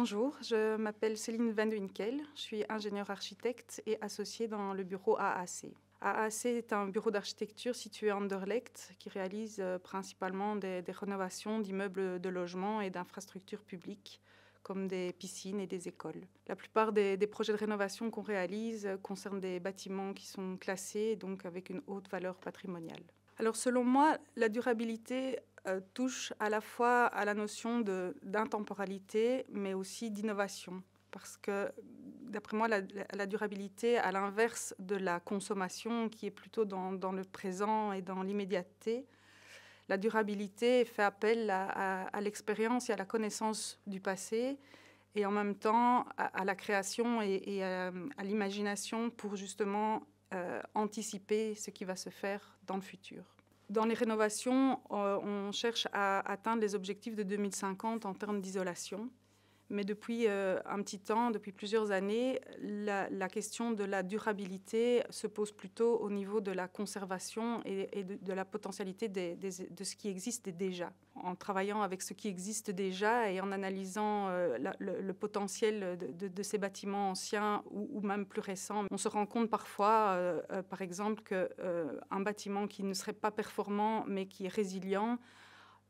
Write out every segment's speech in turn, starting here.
Bonjour, je m'appelle Céline Van de Winkel, je suis ingénieure architecte et associée dans le bureau AAC. AAC est un bureau d'architecture situé à Anderlecht qui réalise principalement des rénovations d'immeubles de logement et d'infrastructures publiques comme des piscines et des écoles. La plupart des projets de rénovation qu'on réalise concernent des bâtiments qui sont classés, donc avec une haute valeur patrimoniale. Alors selon moi, la durabilité touche à la fois à la notion d'intemporalité, mais aussi d'innovation. Parce que, d'après moi, la durabilité, à l'inverse de la consommation, qui est plutôt dans le présent et dans l'immédiateté, la durabilité fait appel à l'expérience et à la connaissance du passé, et en même temps à la création et à l'imagination pour justement anticiper ce qui va se faire dans le futur. Dans les rénovations, on cherche à atteindre les objectifs de 2050 en termes d'isolation. Mais depuis un petit temps, depuis plusieurs années, la question de la durabilité se pose plutôt au niveau de la conservation et de la potentialité de ce qui existe déjà. En travaillant avec ce qui existe déjà et en analysant le potentiel de ces bâtiments anciens ou même plus récents, on se rend compte parfois, par exemple, qu'un bâtiment qui ne serait pas performant mais qui est résilient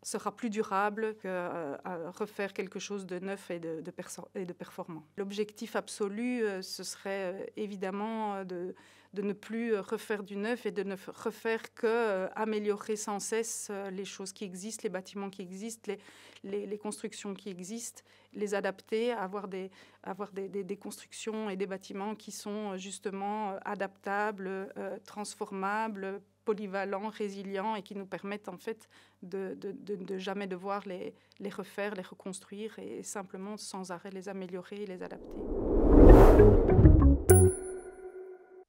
sera plus durable que refaire quelque chose de neuf et de performant. L'objectif absolu, ce serait évidemment de ne plus refaire du neuf et de ne refaire qu'améliorer sans cesse les choses qui existent, les bâtiments qui existent, les constructions qui existent, les adapter, avoir des constructions et des bâtiments qui sont justement adaptables, transformables, polyvalents, résilients et qui nous permettent en fait de jamais devoir les refaire, les reconstruire et simplement sans arrêt les améliorer et les adapter.